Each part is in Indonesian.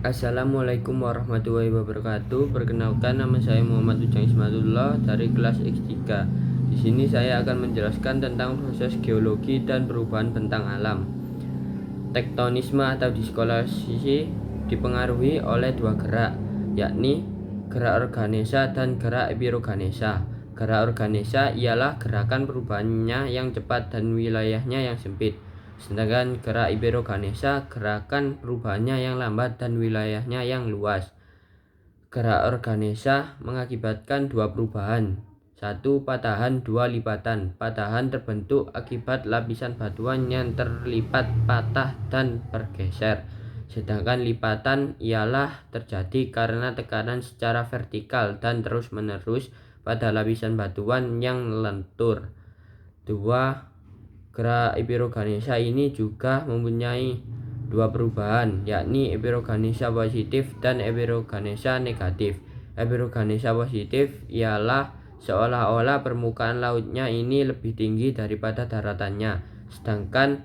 Assalamualaikum warahmatullahi wabarakatuh. Perkenalkan, nama saya Muhammad Ujang Ismatullah dari kelas X3. Di sini saya akan menjelaskan tentang proses geologi dan perubahan bentang alam. Tektonisme atau diskolasi dipengaruhi oleh dua gerak, yakni gerak organesa dan gerak epiroganesa. Gerak organesa ialah gerakan perubahannya yang cepat dan wilayahnya yang sempit. Sedangkan gerak epiroganesa gerakan perubahannya yang lambat dan wilayahnya yang luas. Gerak organesa mengakibatkan dua perubahan. Satu, patahan. Dua, lipatan. Patahan terbentuk akibat lapisan batuan yang terlipat patah dan bergeser. Sedangkan lipatan ialah terjadi karena tekanan secara vertikal dan terus-menerus pada lapisan batuan yang lentur. Dua, gerak epiroganesa ini juga mempunyai dua perubahan, yakni epiroganesa positif dan epiroganesa negatif. Epiroganesa positif ialah seolah-olah permukaan lautnya ini lebih tinggi daripada daratannya, sedangkan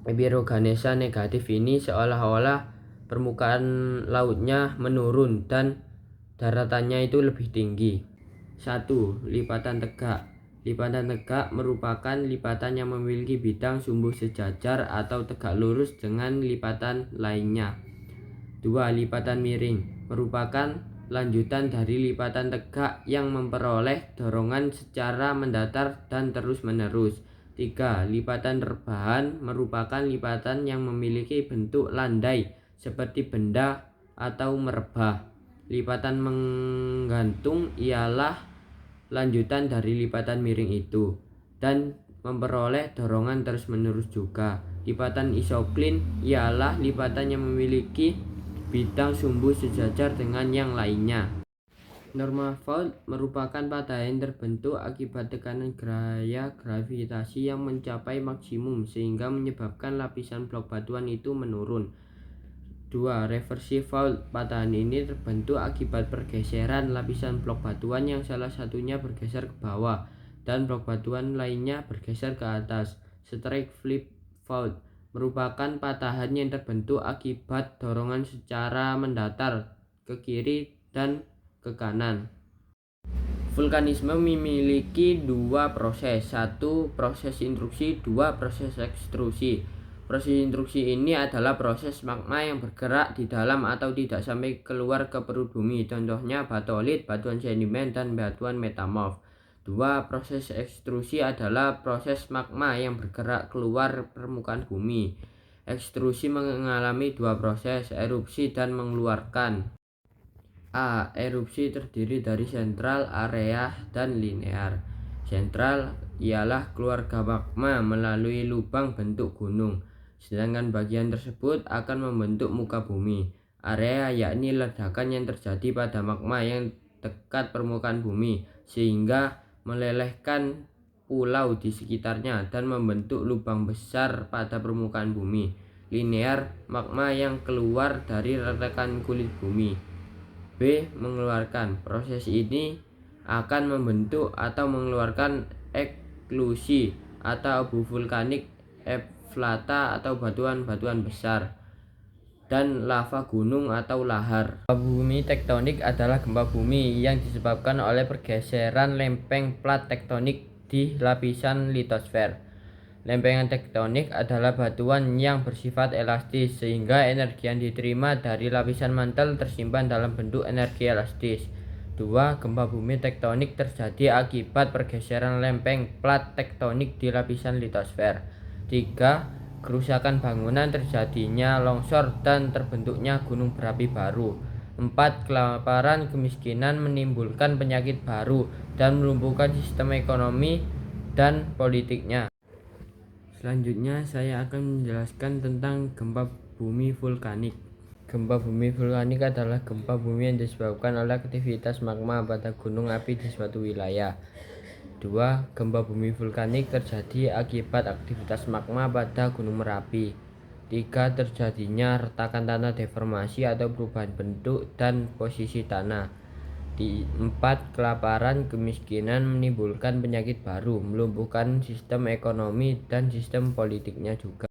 epiroganesa negatif ini seolah-olah permukaan lautnya menurun dan daratannya itu lebih tinggi. 1. Lipatan tegak. Lipatan tegak merupakan lipatan yang memiliki bidang sumbu sejajar atau tegak lurus dengan lipatan lainnya. 2. Lipatan miring merupakan lanjutan dari lipatan tegak yang memperoleh dorongan secara mendatar dan terus-menerus. 3. Lipatan rebahan merupakan lipatan yang memiliki bentuk landai seperti benda atau merebah. Lipatan menggantung ialah lanjutan dari lipatan miring itu dan memperoleh dorongan terus-menerus juga. Lipatan isoklin ialah lipatan yang memiliki bidang sumbu sejajar dengan yang lainnya. Normal fault merupakan patahan terbentuk akibat tekanan gaya gravitasi yang mencapai maksimum sehingga menyebabkan lapisan blok batuan itu menurun. 2. Reversive fault. Patahan ini terbentuk akibat pergeseran lapisan blok batuan yang salah satunya bergeser ke bawah dan blok batuan lainnya bergeser ke atas. Strike flip fault merupakan patahan yang terbentuk akibat dorongan secara mendatar ke kiri dan ke kanan. Vulkanisme memiliki dua proses, satu proses intrusi, dua proses ekstrusi. Proses intrusi ini adalah proses magma yang bergerak di dalam atau tidak sampai keluar ke perut bumi, contohnya batolit, batuan sedimen, dan batuan metamorf. Dua, proses ekstrusi adalah proses magma yang bergerak keluar permukaan bumi. Ekstrusi mengalami dua proses, erupsi dan mengeluarkan. A. Erupsi terdiri dari sentral, area, dan linear. Sentral ialah keluarga magma melalui lubang bentuk gunung, sedangkan bagian tersebut akan membentuk muka bumi. Area yakni ledakan yang terjadi pada magma yang dekat permukaan bumi sehingga melelehkan pulau di sekitarnya dan membentuk lubang besar pada permukaan bumi. Linear, magma yang keluar dari retakan kulit bumi. B. Mengeluarkan. Proses ini akan membentuk atau mengeluarkan eklusi atau abu vulkanik, eflata atau batuan-batuan besar, dan lava gunung atau lahar. Gempa bumi tektonik adalah gempa bumi yang disebabkan oleh pergeseran lempeng plat tektonik di lapisan litosfer. Lempengan tektonik adalah batuan yang bersifat elastis sehingga energi yang diterima dari lapisan mantel tersimpan dalam bentuk energi elastis. 2. Gempa bumi tektonik terjadi akibat pergeseran lempeng plat tektonik di lapisan litosfer. 3. Kerusakan bangunan, terjadinya longsor dan terbentuknya gunung berapi baru. 4. Kelaparan, kemiskinan menimbulkan penyakit baru dan melumpuhkan sistem ekonomi dan politiknya. Selanjutnya saya akan menjelaskan tentang gempa bumi vulkanik. Gempa bumi vulkanik adalah gempa bumi yang disebabkan oleh aktivitas magma pada gunung api di suatu wilayah. 2. Gempa bumi vulkanik terjadi akibat aktivitas magma pada Gunung Merapi. 3. Terjadinya retakan tanah deformasi atau perubahan bentuk dan posisi tanah. 4. Kelaparan, kemiskinan menimbulkan penyakit baru, melumpuhkan sistem ekonomi dan sistem politiknya juga.